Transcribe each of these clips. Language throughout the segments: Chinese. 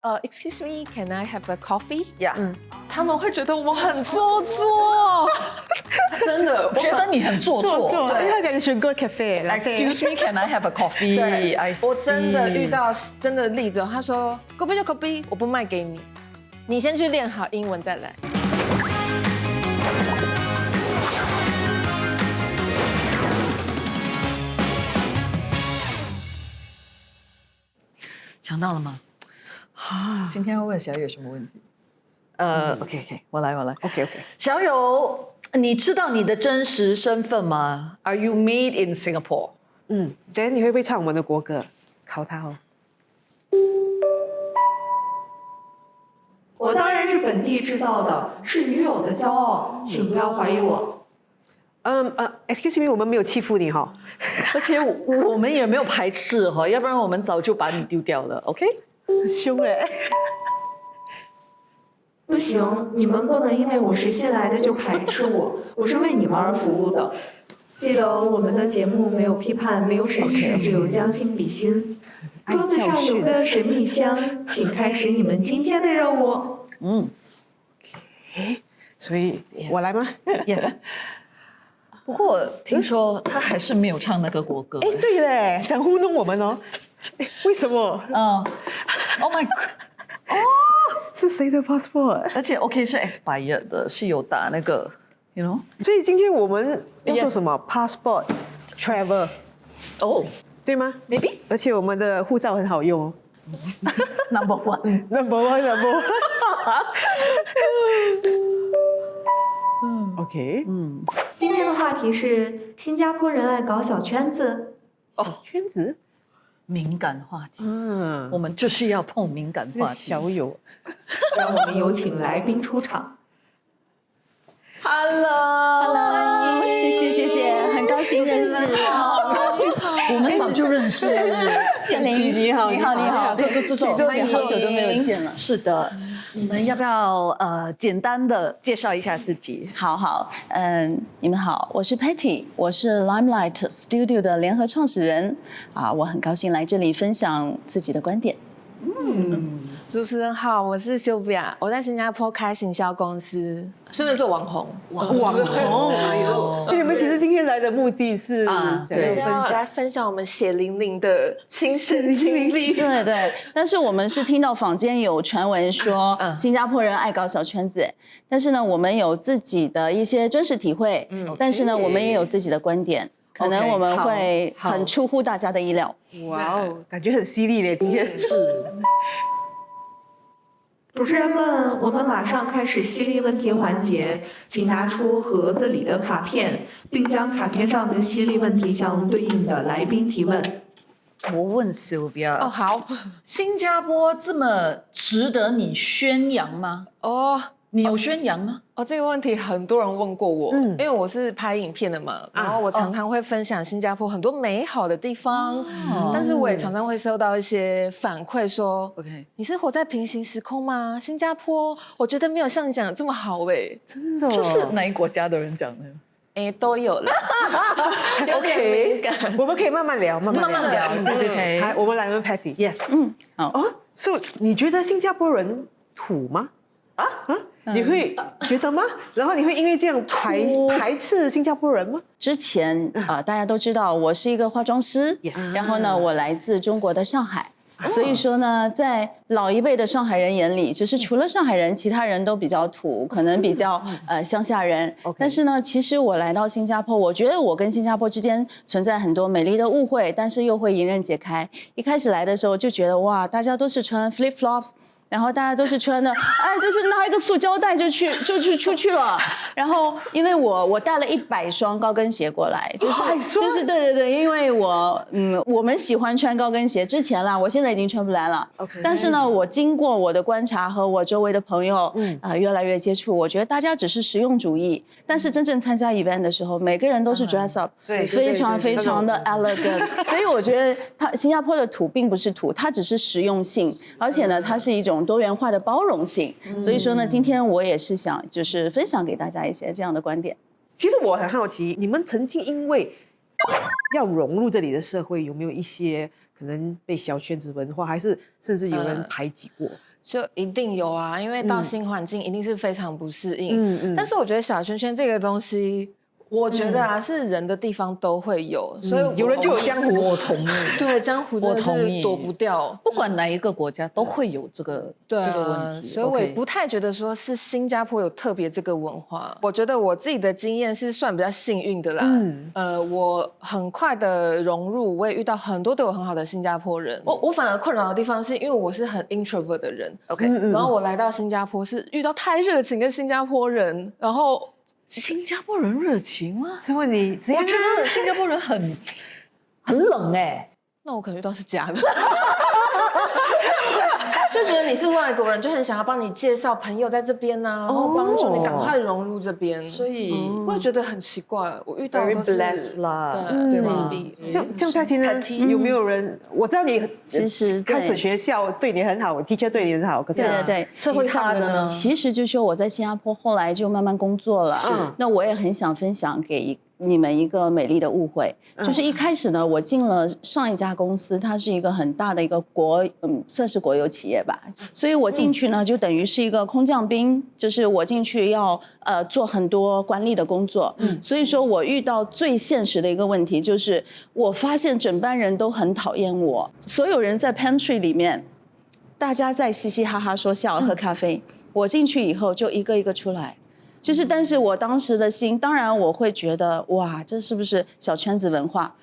Excuse me, can I have a coffee? Yeah，他们会觉得我很做作，真的，觉得你很做作。因为他讲选个 cafe。Excuse me, can I have a coffee? 对 I see 我真的遇到真的例子，他说狗逼就狗逼，我不卖给你，你先去练好英文再来。想到了吗？今天要问小友有什么问题？OK，我来。OK，小友，你知道你的真实身份吗 ？Are you made in Singapore？ 等你会不会唱我们的国歌？考他哦。我当然是本地制造的，是女友的骄傲，请不要怀疑我。Excuse me， 我们没有欺负你哈。而且我们也没有排斥哈，要不然我们早就把你丢掉了。OK？ 凶哎。不行，你们不能因为我是新来的就排斥我，我是为你们而服务的。记得我们的节目没有批判，没有审视，只有将心比心。桌子上有个神秘箱，请开始你们今天的任务。所以我来吗 Yes。不过听说他还是没有唱那个国歌。哎，对嘞，想糊弄我们哦。为什么？ Oh my God！ 是谁的 passport？ 而且 OK 是 expired 的，是有打那个 ，you know？ 所以今天我们要做什么 passport travel， 哦对吗 ，maybe 而且我们的护照很好用哦。number one。 Number one。OK，今天的话题是新加坡人爱搞小圈子。圈子，敏感话题，我们就是要碰敏感这个话题。小友，让我们有请来宾出场。Hello， 谢谢，很高兴认识。我们早就认识。你好，坐，好久都没有见了。是的，你们要不要简单的介绍一下自己？好，你们好，我是 Patty， 我是 Limelight Studio 的联合创始人啊，我很高兴来这里分享自己的观点。主持人好，我是 Sylvia， 我在新加坡开行销公司，顺便做网红。网红，你们其实今天来的目的是对是要来分享我们血淋淋的亲身经历。对，但是我们是听到坊间有传闻说新加坡人爱搞小圈子，但是呢，我们有自己的一些真实体会，但是呢，我们也有自己的观点，可能我们会很出乎大家的意料。哇哦，感觉很犀利嘞，今天是。主持人们，我们马上开始犀利问题环节，请拿出盒子里的卡片，并将卡片上的犀利问题向对应的来宾提问。我问 Sylvia， 哦，好，新加坡这么值得你宣扬吗？你有宣扬吗？这个问题很多人问过我，因为我是拍影片的嘛，然后我常常会分享新加坡很多美好的地方，但是我也常常会收到一些反馈说 OK 你是活在平行时空吗？新加坡，我觉得没有像你讲的这么好哎，真的这是哪一国家的人讲的？都有了，有点敏感，我们可以慢慢聊，慢慢聊。对好，我们来问 Patty。 Yes， 所以你觉得新加坡人土吗？你会觉得吗？然后你会因为这样排斥新加坡人吗？之前大家都知道我是一个化妆师，然后呢，我来自中国的上海。所以说呢，在老一辈的上海人眼里，就是除了上海人，其他人都比较土，可能比较乡下人。但是呢，其实我来到新加坡，我觉得我跟新加坡之间存在很多美丽的误会，但是又会迎刃解开。一开始来的时候就觉得哇，大家都是穿 flip flops。然后大家都是穿的，就是拿一个塑胶袋就出去了。然后因为我带了100双高跟鞋过来，就是对，因为我们喜欢穿高跟鞋之前啦，我现在已经穿不来了。但是呢，我经过我的观察和我周围的朋友越来越接触，我觉得大家只是实用主义，但是真正参加 event 的时候，每个人都是 dress up，非常的 elegant。所以我觉得新加坡的土并不是土，它只是实用性，而且呢，它是一种多元化的包容性，所以说呢，今天我也是想就是分享给大家一些这样的观点。其实我很好奇，你们曾经因为要融入这里的社会，有没有一些可能被小圈子文化，还是甚至有人排挤过？就一定有啊，因为到新环境一定是非常不适应。但是我觉得小圈圈这个东西，我觉得是人的地方都会有，所以有人就有江湖。我同意。对，江湖真的是躲不掉，不管哪一个国家都会有这个问题。所以我也不太觉得说是新加坡有特别这个文化。我觉得我自己的经验是算比较幸运的啦。我很快的融入，我也遇到很多对我很好的新加坡人。我反而困扰的地方是因为我是很 introvert 的人，OK，然后我来到新加坡是遇到太热情的新加坡人，然后。新加坡人热情吗？是问你怎样？我觉得新加坡人很冷那我可能遇到是假的。就觉得你是外国人，就很想要帮你介绍朋友在这边啊，然后帮助你赶快融入这边。所以我也觉得很奇怪，我遇到的都是 blessed 啦，对吗？这样，佩琴呢？有没有人？我知道你其实开始学校对你很好，teacher 对你很好，可是对社会上的呢？其实就是说我在新加坡后来就慢慢工作了，那我也很想分享给你们一个美丽的误会，就是一开始呢，我进了上一家公司，它是一个很大的一个算是国有企业吧，所以我进去呢，就等于是一个空降兵，就是我进去要做很多管理的工作，所以说我遇到最现实的一个问题就是，我发现整班人都很讨厌我，所有人在 pantry 里面，大家在嘻嘻哈哈说笑喝咖啡，我进去以后就一个一个出来。但是我当时的心，当然我会觉得，哇，这是不是小圈子文化？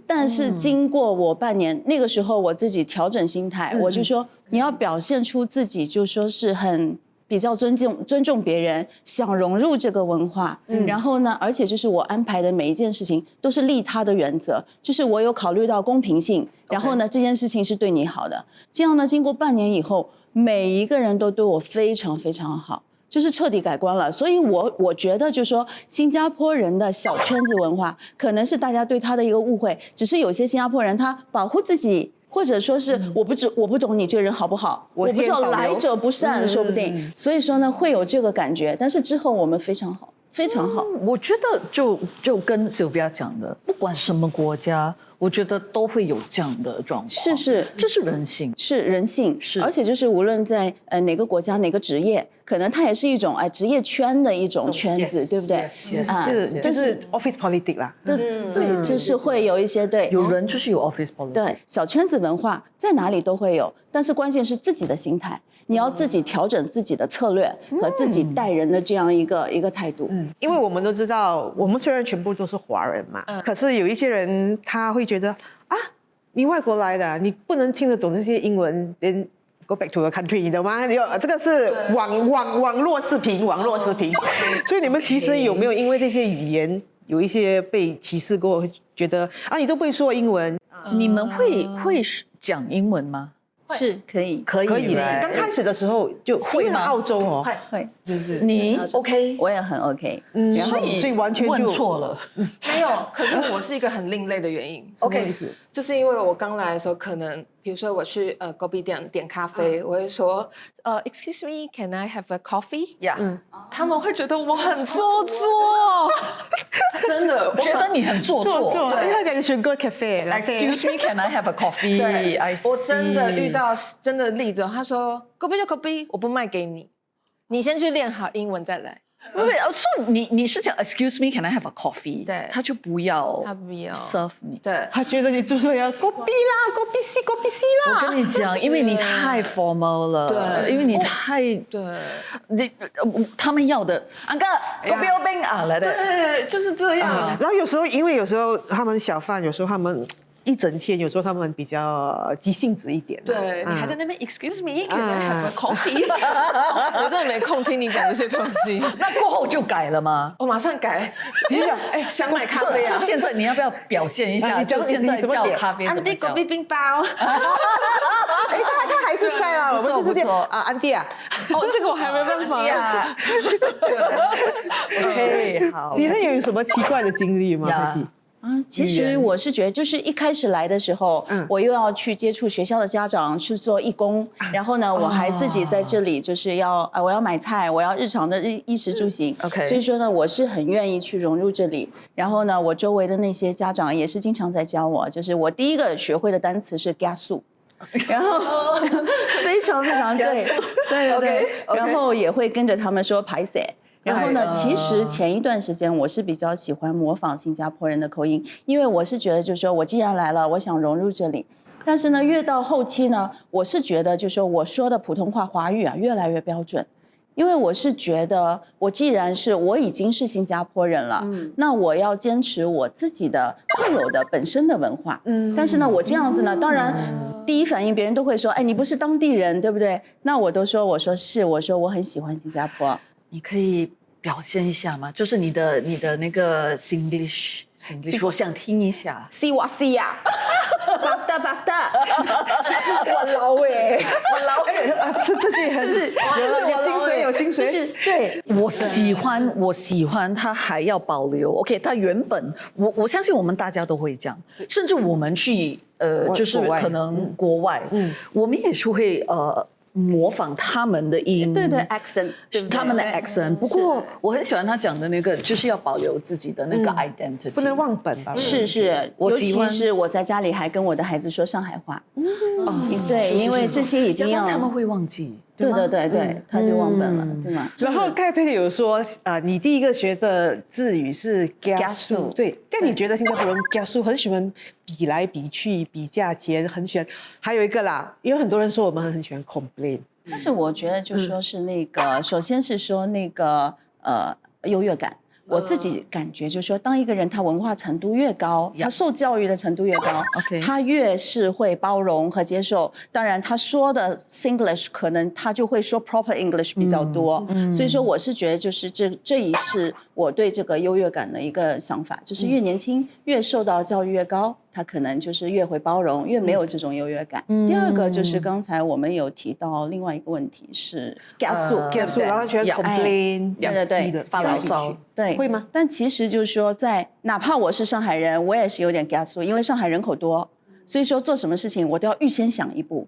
但是经过我半年，那个时候我自己调整心态，我就说，你要表现出自己，就说是很比较尊重别人，想融入这个文化。然后呢，而且就是我安排的每一件事情都是利他的原则，就是我有考虑到公平性，然后呢，这件事情是对你好的。这样呢，经过半年以后，每一个人都对我非常非常好。就是彻底改观了，所以我觉得就是说，新加坡人的小圈子文化可能是大家对他的一个误会，只是有些新加坡人他保护自己，或者说是我不懂你这个人好不好，我不知道来者不善，说不定，所以说呢会有这个感觉，但是之后我们非常好，非常好。我觉得就跟 Sylvia 讲的，不管什么国家。我觉得都会有这样的状况，是，这是人性，是人性，是，而且就是无论在哪个国家哪个职业，可能它也是一种职业圈的一种圈子，对不对？是，就是 office politics 啦，对，就是会有一些有人就是有 office politics，对，小圈子文化在哪里都会有，但是关键是自己的心态。你要自己调整自己的策略和自己待人的这样一个态度。因为我们都知道，我们虽然全部都是华人嘛，可是有一些人他会觉得啊，你外国来的，你不能听得懂这些英文，then go back to your country， 你懂吗？这个是网络视频，所以你们其实有没有因为这些语言有一些被歧视过，觉得啊，你都不会说英文？你们会讲英文吗？是可以的。刚开始的时候就会吗？澳洲会，就是你 OK， 我也很 OK， 所以完全就问错了。没有，可是我是一个很另类的原因。OK， 就是因为我刚来的时候，可能比如说我去Kopi店点咖啡，我会说Excuse me, can I have a coffee？ 他们会觉得我很做作，真的，觉得你很做作。因为他讲选个 cafe，Excuse me, can I have a coffee？ 对，我真的遇到真的例子，他说 Kopi 就 Kopi， 我不卖给你，你先去练好英文再来。所以你是讲 Excuse me, can I have a coffee？ 对，他就不要 serve 你，对，他觉得你就是要 Kopi 啦 ，Kopi C 啦。我跟你讲，因为你太 formal 了，对，因为你太他们要的Uncle，Kopi 冰啊来的，对，就是这样。然后有时候他们小贩，有时候他们一整天，有时候他们比较急性子一点。对，你还在那边 Excuse me, can I have a coffee？ 我真的没空听你讲这些东西。那过后就改了吗？我马上改。你讲，想买咖啡啊？现在你要不要表现一下？就现在叫咖啡怎么叫？安迪 Kopi 冰包。他还是帅啊，我们就直接安迪啊。这个我还没办法呀。OK， 好。你那有什么奇怪的经历吗？其实我是觉得，就是一开始来的时候，我又要去接触学校的家长，去做义工，然后呢，我还自己在这里，就是我要买菜，我要日常的衣食住行。OK， 所以说呢，我是很愿意去融入这里。然后呢，我周围的那些家长也是经常在教我，就是我第一个学会的单词是 gasu。然后非常非常对，对对对，然后也会跟着他们说拍摄。然后呢，其实前一段时间我是比较喜欢模仿新加坡人的口音，因为我是觉得就是说我既然来了，我想融入这里。但是呢，越到后期呢，我是觉得就是说我说的普通话华语啊越来越标准。因为我是觉得，我已经是新加坡人了，那我要坚持我自己的特有的本身的文化。但是呢，我这样子呢，当然第一反应别人都会说，哎，你不是当地人，对不对？那我说是，我说我很喜欢新加坡。你可以表现一下吗？就是你的那个 Singlish， 我想听一下。是哇是呀，pasta， 我老哎，这句是不是？有精髓，有精髓。就是对，我喜欢它还要保留。OK， 它原本我相信我们大家都会讲，甚至我们去就是可能国外，我们也是会模仿他们的音，对 accent， 对不对？他们的 accent。不过我很喜欢他讲的那个，就是要保留自己的那个 identity，不能忘本吧？是，尤其是我在家里还跟我的孩子说上海话。对，因为这些已经要他们会忘记。对，他就忘本了，对吗？然后盖佩有说，你第一个学的字语是 Kiasu， 对，但你觉得新加坡人 Kiasu 很喜欢比来比去、比价钱，很喜欢。还有一个啦，因为很多人说我们很喜欢 complain， 但是我觉得就说是那个，首先是说那个优越感。我自己感觉就是说，当一个人他文化程度越高，他受教育的程度越高，他越是会包容和接受。当然，他说的 Singlish 可能他就会说 proper English 比较多。所以说，我是觉得就是这一是我对这个优越感的一个想法，就是越年轻越受到教育越高，他可能就是越会包容，越没有这种优越感。第二个就是刚才我们有提到另外一个问题是 Kiasu， 然后喜欢 complain， 对，发牢骚。对，会吗？但其实就是说，哪怕我是上海人，我也是有点 Kiasu， 因为上海人口多，所以说做什么事情我都要预先想一步，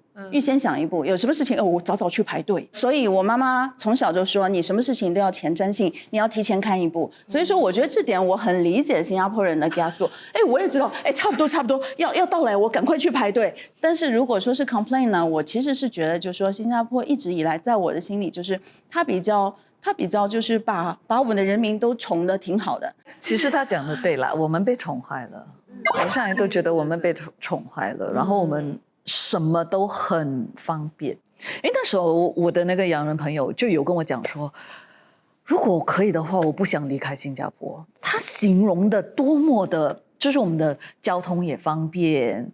有什么事情我早去排队。所以我妈妈从小就说，你什么事情都要前瞻性，你要提前看一步。所以说，我觉得这点我很理解新加坡人的 Kiasu。我也知道，差不多要到来，我赶快去排队。但是如果说是 complain 呢，我其实是觉得，就是说新加坡一直以来在我的心里，就是他比较就是把我们的人民都宠得挺好的。其实他讲的对啦，我们被宠坏了，我上来都觉得我们被宠坏了，然后我们什么都很方便。那时候我的那个洋人朋友就有跟我讲说，如果可以的话，我不想离开新加坡。他形容的多么的，就是我们的交通也方便，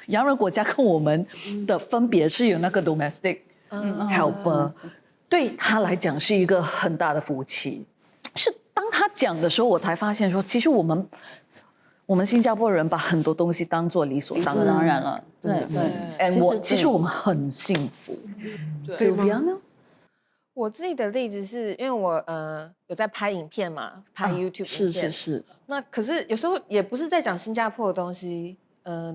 洋人国家跟我们的分别是有那个 domestic helper。对他来讲是一个很大的福气。是当他讲的时候，我才发现说，其实我们新加坡人把很多东西当作理所当然了。对，其实我们很幸福。Sylvia 呢？我自己的例子是因为我有在拍影片嘛，拍 YouTube 影片。是。那可是有时候也不是在讲新加坡的东西。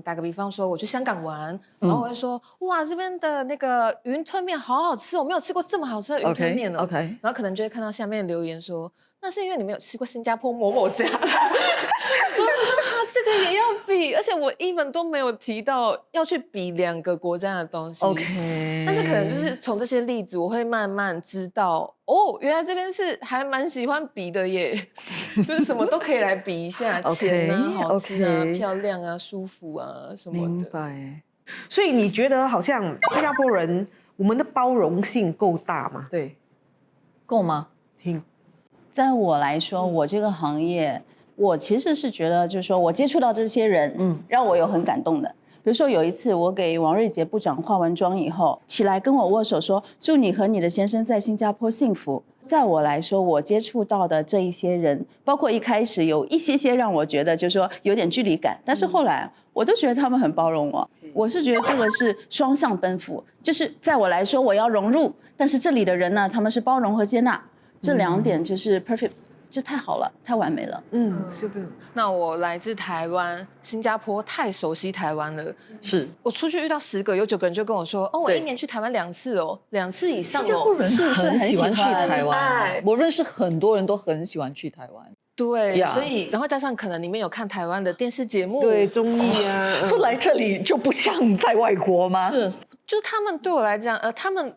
打个比方说，我去香港玩，然后我会说，哇，这边的那个云吞面好好吃，我没有吃过这么好吃的云吞面哦。然后可能就会看到下面留言说，那是因为你没有吃过新加坡某某家。然后我说这个也要比，而且我 even 都没有提到要去比2个国家的东西。但是可能就是从这些例子，我会慢慢知道，原来这边是还蛮喜欢比的耶，就是什么都可以来比一下，钱啊、好吃啊、漂亮啊、舒服啊什么的。明白。所以你觉得好像新加坡人我们的包容性够大吗？对，够吗？在我来说，我这个行业，我其实是觉得，就是说我接触到这些人，让我有很感动的。比如说有一次，我给王瑞杰部长化完妆以后，起来跟我握手说：“祝你和你的先生在新加坡幸福。”在我来说，我接触到的这一些人，包括一开始有一些让我觉得就是说有点距离感，但是后来我都觉得他们很包容我。我是觉得这个是双向奔赴，就是在我来说我要融入，但是这里的人呢，他们是包容和接纳，这2点就是 perfect。就太好了，太完美了。是不是？那我来自台湾，新加坡太熟悉台湾了。是我出去遇到10个，有9个人就跟我说，我1年去台湾2次哦，2次以上哦。新加坡人很喜欢去台湾，哎我认识很多人都很喜欢去台湾。对， Yeah 所以然后加上可能你们有看台湾的电视节目，对综艺啊，说来这里就不像在外国吗？是就是他们对我来讲，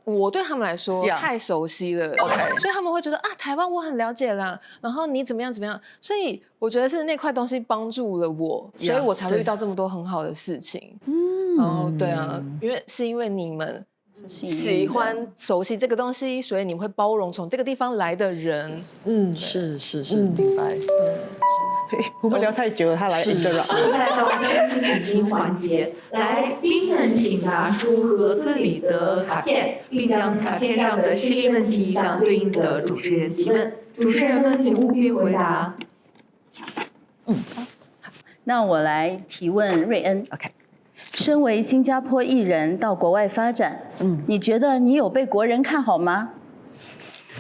我对他们来说 Yeah 太熟悉了 OK 所以他们会觉得啊，台湾我很了解啦，然后你怎么样怎么样，所以我觉得是那块东西帮助了我， Yeah，所以我才会对遇到这么多很好的事情。然后对啊，因为你们喜欢熟悉这个东西，所以你们会包容从这个地方来的人。是，明白。我们聊太久了，他来 interrupt。来到将心比心环节，来宾们请拿出盒子里的卡片，并将卡片上的犀利问题向对应的主持人提问。主持人们请务必回答。那我来提问瑞恩。 OK， 身为新加坡艺人到国外发展，你觉得你有被国人看好吗？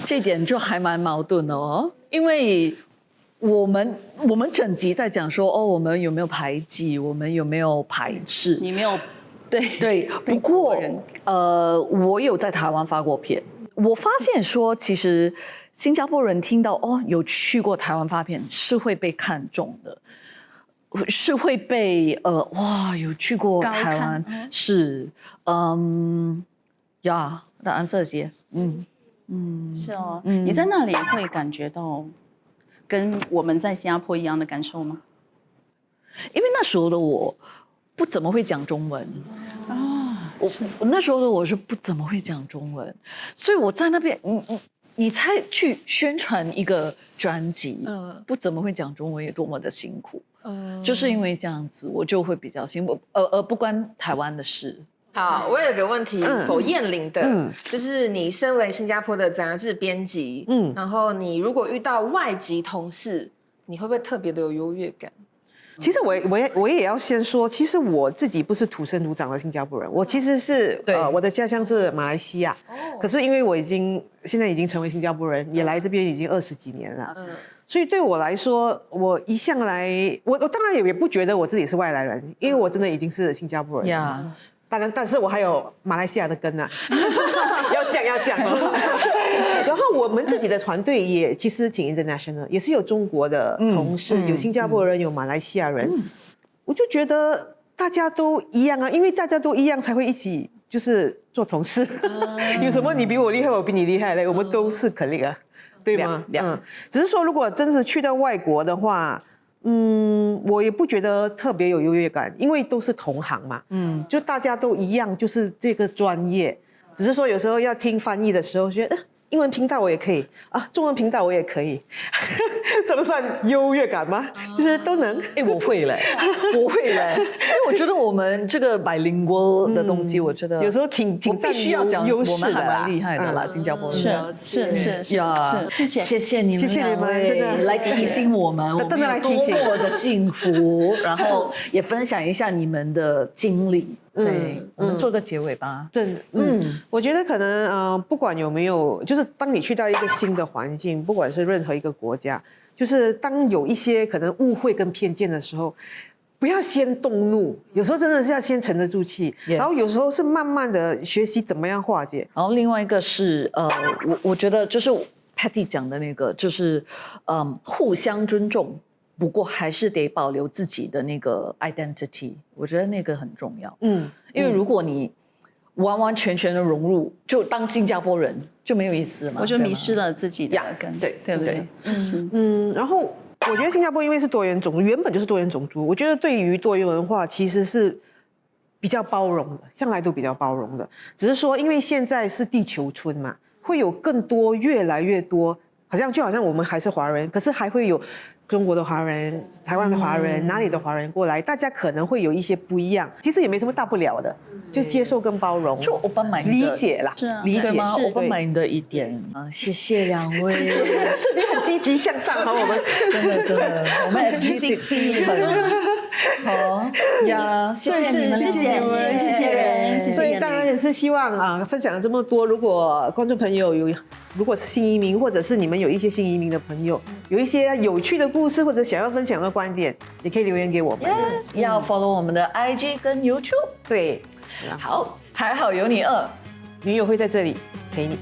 这点就还蛮矛盾的哦，因为我们整集在讲说我们有没有排挤，我们有没有排斥？你没有，对对，不过我有在台湾发过片，我发现说其实新加坡人听到有去过台湾发片是会被看中的。是会被有去过台湾是yeah the answer is yes 是哦，你在那里会感觉到跟我们在新加坡一样的感受吗？因为那时候的我不怎么会讲中文我那时候的我是不怎么会讲中文，所以我在那边你才去宣传一个专辑，不怎么会讲中文也多么的辛苦，就是因为这样子，我就会比较辛苦，不关台湾的事。好，我有个问题，否燕玲的，就是你身为新加坡的杂志编辑，然后你如果遇到外籍同事，你会不会特别的有优越感？其实我也要先说，其实我自己不是土生土长的新加坡人，我其实是我的家乡是马来西亚，可是因为我现在已经成为新加坡人，也来这边已经20几年了，所以对我来说，我一向来我当然也不觉得我自己是外来人，因为我真的已经是新加坡人了。当然，但是我还有马来西亚的根啊，要讲哦。然后我们自己的团队也其实挺 international， 也是有中国的同事，有新加坡人，有马来西亚人。我就觉得大家都一样啊，因为大家都一样才会一起就是做同事。有什么你比我厉害，我比你厉害嘞，我们都是colleague啊，对吗？只是说如果真是去到外国的话。我也不觉得特别有优越感，因为都是同行嘛，就大家都一样，就是这个专业，只是说有时候要听翻译的时候，觉得英文频道我也可以啊，中文频道我也可以，这都算优越感吗？就是都能。我会嘞，因为我觉得我们这个bilingual的东西，我觉得有时候挺必须要讲，优势的，我们还蛮厉害的啦，新加坡人是呀，谢谢你们，谢谢你们，真的来提醒我们，真的来提醒，多么的幸福，然后也分享一下你们的经历。对，我们做个结尾吧。真的，我觉得可能不管有没有，就是当你去到一个新的环境，不管是任何一个国家，就是当有一些可能误会跟偏见的时候，不要先动怒，有时候真的是要先沉得住气，然后有时候是慢慢的学习怎么样化解。然后另外一个是我觉得就是 Patty 讲的那个，就是互相尊重。不过还是得保留自己的那个 identity， 我觉得那个很重要。因为如果你完完全全的融入，就当新加坡人就没有意思嘛。我就迷失了自己的根，对不对？然后我觉得新加坡因为是多元种族，原本就是多元种族，我觉得对于多元文化其实是比较包容的，向来都比较包容的。只是说，因为现在是地球村嘛，会有更多、越来越多，好像我们还是华人，可是还会有。中国的华人、台湾的华人、哪里的华人过来，大家可能会有一些不一样，其实也没什么大不了的，就接受跟包容，就open-minded理解啦，理解吗？open-minded一点啊，谢谢两位，自己很积极向上，好，我们真的，我们 SG60好呀，谢谢你们，谢谢，所以当然也是希望分享了这么多，如果观众朋友如果是新移民，或者是你们有一些新移民的朋友，有一些有趣的故事或者想要分享的观点，也可以留言给我们。要 follow 我们的 IG 跟 YouTube。对，好，还好有你2，女友会在这里陪你。